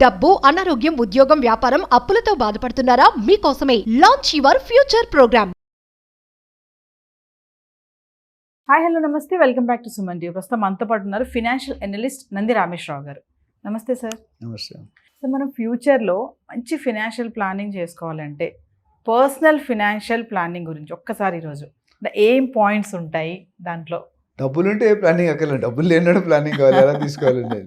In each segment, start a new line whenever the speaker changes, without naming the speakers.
డబ్బు, అనారోగ్యం, ఉద్యోగం, వ్యాపారం, అప్పులతో బాధపడుతున్నారా? మీకోసమే launch your future program.
Hi hello నమస్తే, welcome back to Suman TV. ప్రస్తుతం మనతో పాటు ఉన్నారు ఫినాన్షియల్ అనలిస్ట్ నంది రామేశ్వరరావు గారు. నమస్తే సార్.
నమస్తే.
సో మనం ఫ్యూచర్లో మంచి ఫినాన్షియల్ ప్లానింగ్ చేసుకోవాలంటే పర్సనల్ ఫినాన్షియల్ ప్లానింగ్ గురించి ఒక్కసారి ఈరోజు ఏం పాయింట్స్ ఉంటాయి దాంట్లో?
డబ్బులు ఉంటే ఏ ప్లానింగ్ అక్కర్లేదు, డబ్బులు లేనప్పుడు ప్లానింగ్ కావాలి, ఎలా తీసుకోవాలండి.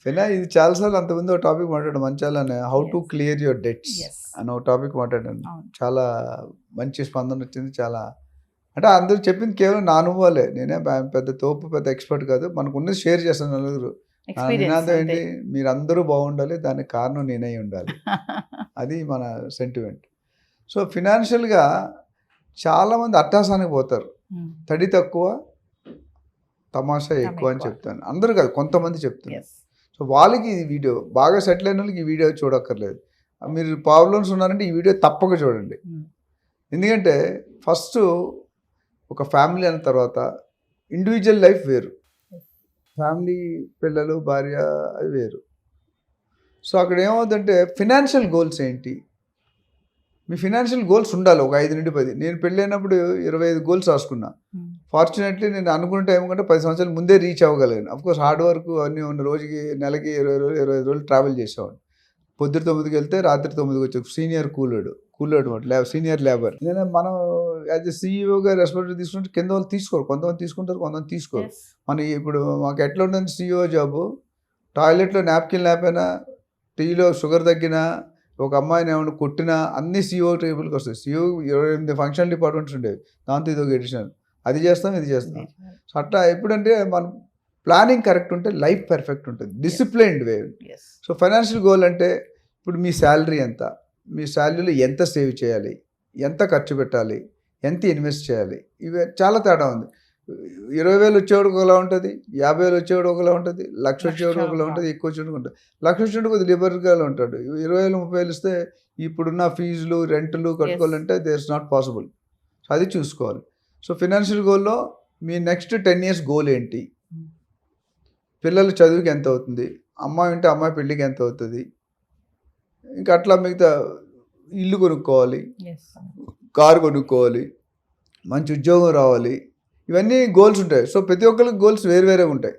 ఇది చాలాసార్లు అంతకుముందు ఒక టాపిక్ మాట్లాడాను మంచాలనే, how to clear your debts అని ఒక టాపిక్ మాట్లాడాను. చాలా మంచి స్పందన వచ్చింది. చాలా అంటే అందరూ చెప్పింది కేవలం నా అనుభవాలే, నేనే పెద్ద పెద్ద ఎక్స్పర్ట్ కాదు, మనకు ఉన్నది షేర్ చేస్తాను నలుగురు. నినాదం ఏంటి, మీరందరూ బాగుండాలి, దానికి కారణం నేనై ఉండాలి, అది మన సెంటిమెంట్. సో ఫినాన్షియల్గా చాలామంది అట్టాసానికి పోతారు, తడి తక్కువ తమాషా ఎక్కువ అని చెప్తాను. అందరూ కాదు, కొంతమంది చెప్తాను. సో వాళ్ళకి ఈ వీడియో బాగా సెటిల్ అయిన వాళ్ళకి ఈ వీడియో చూడక్కర్లేదు. మీరు ప్రాబ్లమ్స్ ఉన్నారంటే ఈ వీడియో తప్పక చూడండి. ఎందుకంటే ఫస్ట్ ఒక ఫ్యామిలీ అన్న తర్వాత ఇండివిజువల్ లైఫ్ వేరు, ఫ్యామిలీ పిల్లలు భార్య అది వేరు. సో అక్కడ ఏమవుతుందంటే ఫినాన్షియల్ గోల్స్ ఏంటి, మీ ఫినాన్షియల్ గోల్స్ ఉండాలి. ఒక 5 నుండి 10. నేను పెళ్ళైనప్పుడు 25 గోల్స్ రాసుకున్నా. ఫార్చునేట్లీ నేను అనుకున్న టైం కంటే 10 సంవత్సరాల ముందే రీచ్ అవ్వగలిగాను. అఫ్కోర్స్ హార్డ్ వర్క్ అన్నీ ఉన్న, రోజుకి నెలకి 20 రోజులు 25 రోజులు ట్రావెల్ చేసేవాడు. పొద్దున 9కి వెళ్తే రాత్రి 9కి వచ్చి సీనియర్ కూలోడు సీనియర్ లేబర్. నేను మనం యాజ్ ఎ సీఈఓగా రెస్పాన్సిబిలిటీ తీసుకుంటే కింద వాళ్ళు తీసుకోరు, కొంతమంది తీసుకుంటారు, కొంతమంది తీసుకోరు. మన ఇప్పుడు మాకు ఎట్లా ఉంటుంది సీఈఓ జాబు, టాయిలెట్లో నాప్కిన్ లేకపోయినా, టీలో షుగర్ తగ్గినా, ఒక అమ్మాయిని ఏమైనా కొట్టినా అన్ని సీఈఓ టేబుల్కి వస్తాయి. సీఈఓ 28 ఫంక్షనల్ డిపార్ట్మెంట్స్ ఉండేవి, దాంతో ఇది ఒక ఎడిషన్, అది చేస్తాం ఇది చేస్తాం. సో అట్లా ఎప్పుడంటే మనం ప్లానింగ్ కరెక్ట్ ఉంటే లైఫ్ పర్ఫెక్ట్ ఉంటుంది, డిసిప్లైన్డ్ వే. సో ఫైనాన్షియల్ గోల్ అంటే ఇప్పుడు మీ శాలరీ ఎంత, మీ శాలరీలో ఎంత సేవ్ చేయాలి, ఎంత ఖర్చు పెట్టాలి, ఎంత ఇన్వెస్ట్ చేయాలి, ఇవి చాలా తేడా ఉంది. 20,000 వచ్చేవాడు ఒకలా ఉంటుంది, 50,000 వచ్చేవాడు ఒకలా ఉంటుంది, 1,00,000 వచ్చేవాడు ఒకలా ఉంటుంది, ఎక్కువ వచ్చేవాడు ఉంటుంది. 1,00,000 వచ్చేవాడు కొద్దిగా లిబరల్గా ఉంటాడు. 20,000 30,000 ఇస్తే ఇప్పుడున్న ఫీజులు రెంట్లు కట్టుకోవాలంటే they is not possible. So అది చూసుకోవాలి. సో ఫినాన్షియల్ గోల్లో మీ నెక్స్ట్ 10 years గోల్ ఏంటి, పిల్లల చదువుకి ఎంత అవుతుంది, అమ్మాయి ఉంటే అమ్మాయి పెళ్ళికి ఎంత అవుతుంది, ఇంకా అట్లా మిగతా ఇల్లు కొనుక్కోవాలి, కారు కొనుక్కోవాలి, మంచి ఉద్యోగం రావాలి, ఇవన్నీ గోల్స్ ఉంటాయి. సో ప్రతి ఒక్కరికి గోల్స్ వేరే ఉంటాయి.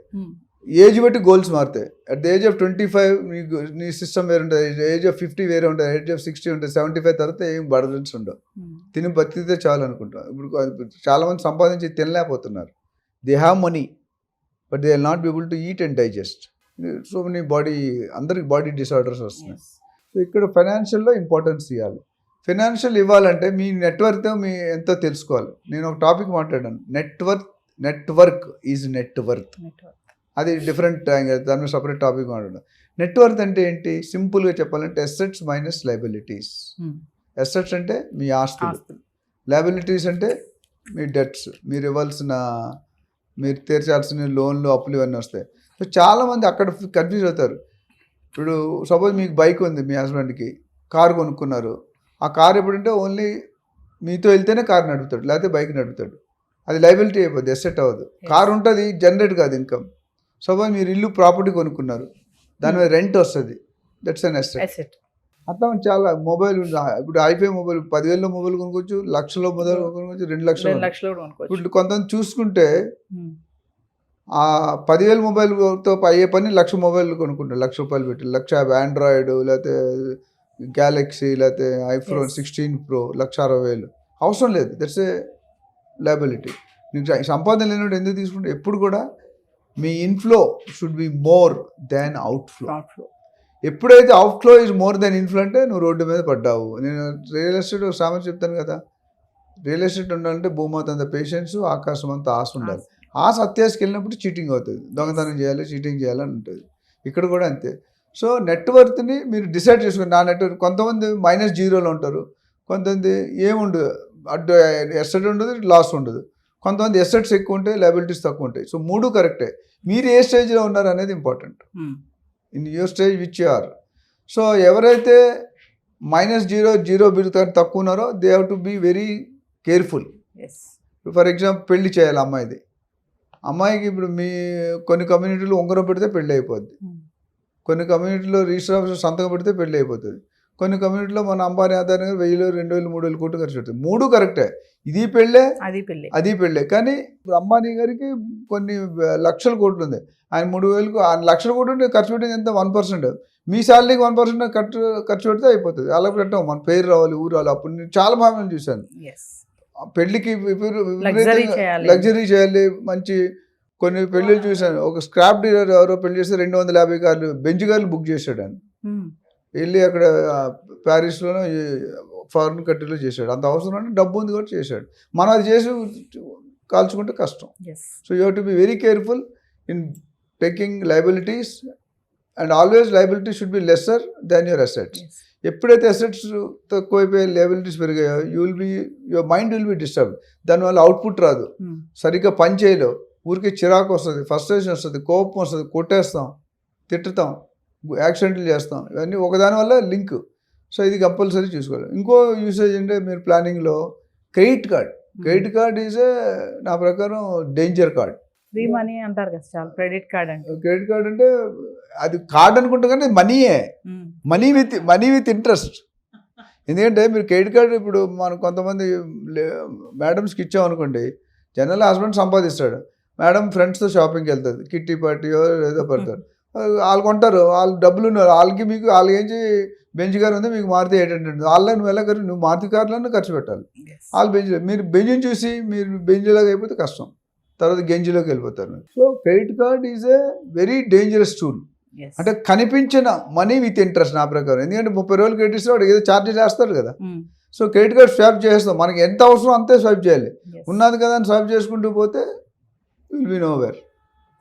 ఏజ్ బట్టి గోల్స్ మారుతాయి. అట్ ద ఏజ్ ఆఫ్ 25 నీ సిస్టమ్ వేరే ఉంటుంది, ఏజ్ ఆఫ్ 50 వేరే ఉంటుంది, ఏజ్ ఆఫ్ 60 ఉంటుంది, 75 తర్వాత ఏం బర్డన్స్ ఉండవు, తిని బతికితే చాలు అనుకుంటాం. ఇప్పుడు చాలామంది సంపాదించి తినలేకపోతున్నారు. They have money but they will not be able to eat and digest. So many అందరికి బాడీ డిసార్డర్స్ వస్తున్నాయి. సో ఇక్కడ ఫైనాన్షియల్లో ఇంపార్టెన్స్ ఇవ్వాలి. ఫైనాన్షియల్ ఇవ్వాలంటే మీ నెట్వర్క్ మీ ఎంతో తెలుసుకోవాలి. నేను ఒక టాపిక్ మాట్లాడాను, నెట్వర్క్ ఈజ్ నెట్వర్త్. అది డిఫరెంట్, దాని సపరేట్ టాపిక్ మాట్లాడాను. నెట్వర్క్ అంటే ఏంటి, సింపుల్గా చెప్పాలంటే అసెట్స్ మైనస్ లయబిలిటీస్. అసెట్స్ అంటే మీ ఆస్తులు, లయబిలిటీస్ అంటే మీ డెట్స్, మీరు తీర్చాల్సిన లోన్లు అప్పులు ఇవన్నీ వస్తాయి. సో చాలామంది అక్కడ కన్ఫ్యూజ్ అవుతారు. ఇప్పుడు సపోజ్ మీకు బైక్ ఉంది, మీ హస్బెండ్కి కారు కొనుక్కున్నారు. ఆ కారు ఎప్పుడంటే ఓన్లీ మీతో వెళ్తేనే కారు నడుపుతాడు, లేకపోతే బైక్ నడుపుతాడు. అది లయబిలిటీ అయిపోద్ది, ఎసెట్ అవ్వదు. కారు ఉంటుంది, జనరేట్ కాదు ఇన్కమ్. సపోజ్ మీరు ఇల్లు ప్రాపర్టీ కొనుక్కున్నారు, దాని మీద రెంట్ వస్తుంది, దట్స్ అన్ ఎసెట్. అట్లా చాలా మొబైల్ ఉంది. ఇప్పుడు ఐఫై మొబైల్ 10,000 మొబైల్ కొనుక్కోవచ్చు, 1,00,000 మొబైల్ కొనుక్కోవచ్చు, 2,00,000 ఇప్పుడు కొంతమంది చూసుకుంటే ఆ 10,000 మొబైల్తో అయ్యే పని 1,00,000 మొబైల్ కొనుక్కుంటారు, ₹1,00,000 పెట్టి, 1,00,000 ఆండ్రాయిడ్, లేకపోతే గ్యాలక్సీ, లేకపోతే ఐఫోన్ 16 Pro, 1,60,000 అవసరం లేదు. That's a liability. నీకు సంపాదన లేనివాడు ఎందుకు తీసుకుంటే, ఎప్పుడు కూడా మీ inflow should be more than outflow. ఎప్పుడైతే outflow is more than inflow అంటే నువ్వు రోడ్డు మీద పడ్డావు. నేను రియల్ ఎస్టేట్ ఒక సామెత చెప్తాను కదా, రియల్ ఎస్టేట్ ఉండాలంటే భూమాత అంత పేషెన్స్, ఆకాశం అంత ఆశ ఉండాలి. ఆశ అత్యాశకి వెళ్ళినప్పుడు చీటింగ్ అవుతుంది, దొంగతనం చేయాలి, చీటింగ్ చేయాలని ఉంటుంది. ఇక్కడ కూడా అంతే. సో నెట్వర్క్ని మీరు డిసైడ్ చేసుకుని, నా నెట్వర్క్ కొంతమంది -0లో ఉంటారు, కొంతమంది ఏముండదు, అడ్డు ఎసెట్ ఉండదు, లాస్ ఉండదు, కొంతమంది ఎసెట్స్ ఎక్కువ ఉంటాయి, లయబిలిటీస్ తక్కువ ఉంటాయి. సో 3 కరెక్టే. మీరు ఏ స్టేజ్లో ఉన్నారు అనేది important, in your stage which you are. So ఎవరైతే -0 తక్కువ ఉన్నారో they have to be very careful. For example పెళ్లి చేయాలి అమ్మాయికి ఇప్పుడు మీ కొన్ని కమ్యూనిటీలు ఉంగరం పెడితే పెళ్ళి అయిపోద్ది, కొన్ని కమ్యూనిటీలో రిజిస్టర్ ఆఫీసర్ సంతకం పెడితే పెళ్ళి అయిపోతుంది. కొన్ని కమ్యూనిటీలో మన అంబానీ ఆదాయం 1000, 2000, 3000 కోట్లు ఖర్చు పెడుతుంది. 3 కరెక్టే, ఇది పెళ్ళే అది పెళ్ళే. కానీ ఇప్పుడు అంబానీ గారికి కొన్ని లక్షల కోట్లు ఉంది, ఆయన 3000కు లక్షల కోట్లు ఖర్చు పెట్టింది ఎంత 1%. మీ శాలరీకి 1% ఖర్చు పెడితే అయిపోతుంది. అలా పెట్టాం, మన పేరు రావాలి, ఊరు రావాలి. అప్పుడు నేను చాలా ఫ్యామిలీలు చూశాను, పెళ్లికి లగ్జరీ చేయాలి మంచి. కొన్ని పెళ్ళిళ్ళు చూశాను, ఒక స్క్రాప్ డీలర్ ఎవరో పెళ్లి చేస్తే 250 కార్లు బెంచ్ కార్లు బుక్ చేశాడు ఆయన. వెళ్ళి అక్కడ ప్యారిస్లోనో ఫారిన్ కంట్రీలో చేశాడు. అంత అవసరం అంటే డబ్బు ఉంది కూడా చేశాడు. మనం అది చేసి కాల్చుకుంటే కష్టం. So you have to be very careful in taking liabilities, and always liability should be lesser than your assets. ఎప్పుడైతే అసెట్స్ తక్కువైపోయి లయబిలిటీస్ పెరిగాయో your mind will be disturb. దానివల్ల అవుట్పుట్ రాదు, సరిగ్గా పని చేయలేవు, ఊరికి చిరాకు వస్తుంది, ఫ్రస్ట్రేషన్ వస్తుంది, కోపం వస్తుంది, కొట్టేస్తాం, తిట్టుతాం, యాక్సిడెంట్లు చేస్తాం. ఇవన్నీ ఒకదాని వల్ల లింక్. సో ఇది కంపల్సరీ చూసుకోవాలి. ఇంకో యూసేజ్ అంటే మీరు ప్లానింగ్లో క్రెడిట్ కార్డ్ ఈజ్ నా ప్రకారం డేంజర్ కార్డ్.
ఫ్రీ మనీ అంటారు కదా సార్, క్రెడిట్ కార్డ్ అంటే అది కార్డ్ అనుకుంటా కానీ మనీ విత్ ఇంట్రెస్ట్. ఎందుకంటే మీరు క్రెడిట్ కార్డు ఇప్పుడు మనం కొంతమంది మేడమ్స్కి ఇచ్చామనుకోండి, జనరల్ హస్బెండ్ సంపాదిస్తాడు, మేడం ఫ్రెండ్స్తో షాపింగ్కి వెళ్తుంది, కిట్టి పార్టీయో ఏదో పడతారు, వాళ్ళు కొంటారు, వాళ్ళు డబ్బులు ఉన్నారు, వాళ్ళకి మీకు వాళ్ళకి ఏంచి బెంచ్ కార్ ఉంది, మీకు మారుతి 800, వాళ్ళని నువ్వు ఎలా ఖర్చు, నువ్వు మారుతి కార్లను ఖర్చు పెట్టాలి. వాళ్ళు మీరు బెంజ్ని చూసి మీరు బెంజ్లాగా అయిపోతే కష్టం, తర్వాత గెంజిలోకి వెళ్ళిపోతారు. So credit card is a very dangerous tool. అంటే కనిపించిన మనీ విత్ ఇంట్రెస్ట్ నా ప్రకారం. ఎందుకంటే 30 రోజులు క్రెడిట్ ఇస్తే వాడు ఏదో ఛార్జెస్ వేస్తారు కదా. సో క్రెడిట్ కార్డ్ స్వాప్ చేస్తాం, మనకి ఎంత అవసరం అంతే స్వాప్ చేయాలి. ఉన్నది కదా అని స్వాప్ చేసుకుంటూ పోతే విల్ బి నోవేర్.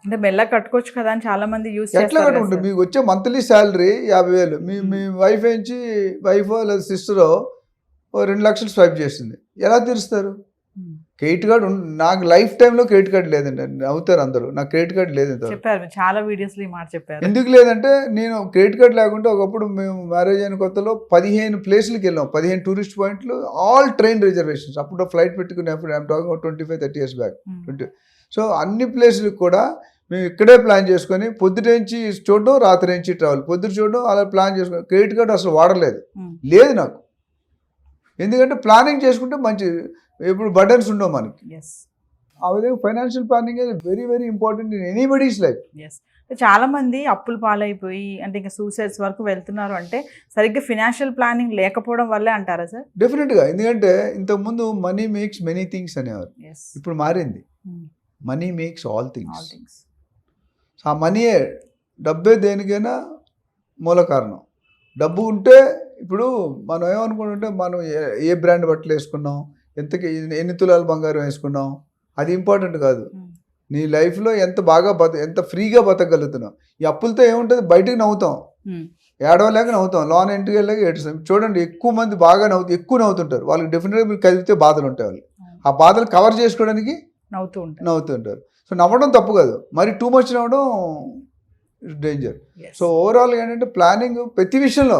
అంటే మెల్ల కట్టుకోవచ్చు కదా అని చాలా మంది యూస్ చేస్తారు.
ఎట్లా కట్టుకుంటారు? మీకు వచ్చే మంత్లీ శాలరీ 50,000, మీ వైఫ్ నుంచి వైఫో లేదా సిస్టరో 2 లక్షలు స్వైప్ చేస్తుంది, ఎలా తీరుస్తారు? క్రెడిట్ కార్డు నాకు లైఫ్ టైంలో క్రెడిట్ కార్డు లేదండి. అవుతారు అందరూ, నాకు క్రెడిట్ కార్డు లేదు.
చెప్పారు చాలా వీడియోస్లో ఈ మాట చెప్పారు.
ఎందుకు లేదంటే నేను క్రెడిట్ కార్డు లేకుంటే ఒకప్పుడు మేము మ్యారేజ్ అయిన కొత్తలో 15 ప్లేస్లకి వెళ్ళాం, 15 టూరిస్ట్ పాయింట్లు, ఆల్ ట్రైన్ రిజర్వేషన్స్. అప్పుడు ఫ్లైట్ పెట్టుకునేప్పుడు I'm talking 25-30 years back. So అన్ని ప్లేసులకు కూడా మేము ఇక్కడే ప్లాన్ చేసుకొని పొద్దుటేంచి చూడడం, రాత్రి నుంచి ట్రావెల్, పొద్దుట చూడడం, అలా ప్లాన్ చేసుకుని క్రెడిట్ కార్డు అసలు వాడలేదు నాకు. ఎందుకంటే ప్లానింగ్ చేసుకుంటే మంచి, ఇప్పుడు బర్డన్స్ ఉండవు మనకి. ఆ విధంగా ఫైనాన్షియల్ ప్లానింగ్ అనేది very very important in anybody's life.
చాలా మంది అప్పులు పాలైపోయి అంటే ఇంకా సూసైడ్స్ వరకు వెళ్తున్నారు అంటే సరిగ్గా ఫినాన్షియల్ ప్లానింగ్ లేకపోవడం వల్లే అంటారా సార్?
డెఫినెట్గా. ఎందుకంటే ఇంతకుముందు మనీ మేక్స్ మెనీ థింగ్స్ అనేవారు, ఇప్పుడు మారింది మనీ మేక్స్ ఆల్ థింగ్స్. ఆ మనీయే, డబ్బే దేనికైనా మూల కారణం. డబ్బు ఉంటే ఇప్పుడు మనం ఏమనుకుంటుంటే మనం ఏ బ్రాండ్ బట్టలు వేసుకున్నాం, ఎన్ని తులాలు బంగారం వేసుకున్నాం, అది ఇంపార్టెంట్ కాదు. నీ లైఫ్లో ఎంత బాగా ఎంత ఫ్రీగా బతకగలుగుతున్నావు. ఈ అప్పులతో ఏముంటుంది, బయటకు నవ్వుతాం, ఏడవలేక నవ్వుతాం, లోన్ ఇంటికి వెళ్ళాక ఏడుస్తాం. చూడండి ఎక్కువ మంది బాగా ఎక్కువ నవ్వుతుంటారు, వాళ్ళకి డెఫినెట్గా మీరు కదిలితే బాధలు ఉంటాయి, వాళ్ళు ఆ బాధలు కవర్ చేసుకోవడానికి నవ్వుతుంటారు. సో నవ్వడం తప్పు కాదు, మరి టూ మచ్ నవ్వడం డేంజర్. సో ఓవరాల్గా ఏంటంటే ప్లానింగ్ ప్రతి విషయంలో,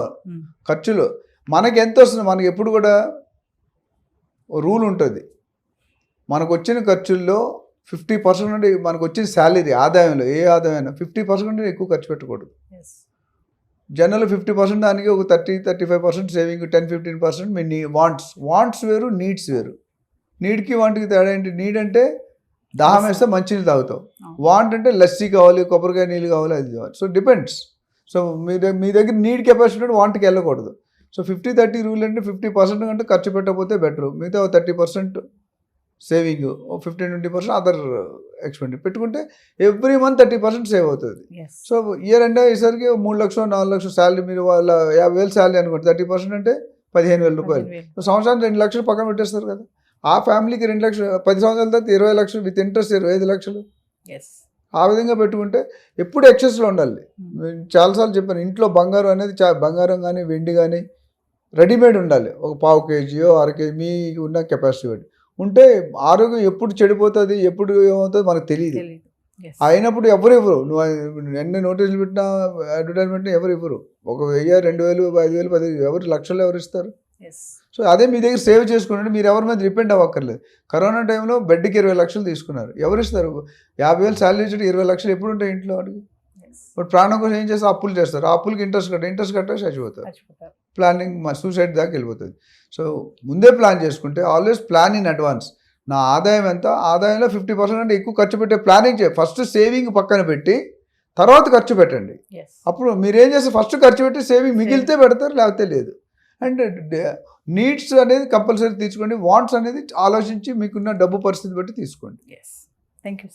ఖర్చులు మనకి ఎంత వస్తుంది, మనకి ఎప్పుడు కూడా రూల్ ఉంటుంది, మనకు వచ్చిన ఖర్చుల్లో 50% నుండి మనకు వచ్చిన శాలరీ ఆదాయంలో ఏ ఆదాయమైనా 50% ఎక్కువ ఖర్చు పెట్టకూడదు. జనరల్ 50% దానికి ఒక 30-35% సేవింగ్, 10-15% మీ వాంట్స్ వేరు, నీడ్స్ వేరు. నీడ్కి వాంట్కి తేడా ఏంటి? నీడ్ అంటే దాహం వేస్తే మంచినీళ్ళు తాగుతావు, వాంట్ అంటే లస్సీ కావాలి, కొబ్బరికాయ నీళ్ళు కావాలి, అది కావాలి. So depends. సో మీ దగ్గర నీడ్ కెపాసిటీ ఉంటే వాంట్కి వెళ్ళకూడదు. సో 50-30 రూల్ అంటే 50% కంటే ఖర్చు పెట్టకపోతే బెటరు, మిగతా 30% సేవింగ్, 15-20% అదర్ ఎక్స్పెండిచర్ పెట్టుకుంటే ఎవ్రీ మంత్ 30% సేవ్ అవుతుంది. సో ఇయర్ ఎండ్ అయ్యేసరికి 3 లక్షలు 4 లక్షలు శాలరీ, మీరు వాళ్ళ 50,000 శాలరీ అనుకోండి, 30% అంటే 15,000 రూపాయలు. సో సంవత్సరానికి 2 లక్షలు పక్కన పెట్టేస్తారు కదా. ఆ ఫ్యామిలీకి 2 లక్షలు, 10 సంవత్సరాల తర్వాత 20 లక్షలు విత్ ఇంట్రెస్ట్ 25 లక్షలు. ఆ విధంగా పెట్టుకుంటే ఎప్పుడు ఎక్సెస్లో ఉండాలి. చాలాసార్లు చెప్పాను, ఇంట్లో బంగారం అనేది బంగారం కానీ వెండి కానీ రెడీమేడ్ ఉండాలి. ఒక 1/2 కేజీయో 1/2 కేజీ మీ ఉన్న కెపాసిటీ బట్టి ఉంటే ఆరోగ్యం ఎప్పుడు చెడిపోతుంది, ఎప్పుడు ఏమవుతుంది మనకు తెలియదు. అయినప్పుడు ఎవరు ఇవ్వరు, నువ్వు ఎన్ని నోటీసులు పెట్టినా అడ్వర్టైజ్మెంట్ ఎవరు ఇవ్వరు. 1,000, 2,000, 5,000, 10,000 ఎవరు లక్షలు ఎవరు ఇస్తారు? సో అదే మీ దగ్గర సేవ్ చేసుకుంటే మీరు ఎవరి మీద డిపెండ్ అవ్వక్కర్లేదు. కరోనా టైంలో బెడ్కి 20 లక్షలు తీసుకున్నారు, ఎవరు ఇస్తారు? 50,000 శాలరీ ఇచ్చి 20 లక్షలు ఎప్పుడు ఉంటాయి ఇంట్లో వాడికి?
బట్ ప్రాణం కోసం ఏం చేస్తారు, అప్పులు చేస్తారు, ఆ అప్పులకి ఇంట్రెస్ట్ కట్ట చచ్చిపోతారు. ప్లానింగ్ సూసైడ్ దాకా వెళ్ళిపోతుంది. సో ముందే ప్లాన్ చేసుకుంటే, ఆల్వేస్ ప్లాన్ ఇన్ అడ్వాన్స్. నా ఆదాయం ఎంత, ఆదాయంలో 50% అంటే ఎక్కువ ఖర్చు పెట్టే ప్లానింగ్ చేయాలి. ఫస్ట్ సేవింగ్ పక్కన పెట్టి తర్వాత ఖర్చు పెట్టండి. అప్పుడు మీరు ఏం చేస్తారు, ఫస్ట్ ఖర్చు పెట్టి సేవింగ్ మిగిలితే పెడతారు, లేకపోతే లేదు. అండ్ నీడ్స్ అనేది కంపల్సరీ తీసుకోండి, వాంట్స్ అనేది ఆలోచించి మీకున్న డబ్బు పరిస్థితి బట్టి తీసుకోండి.
Thank you.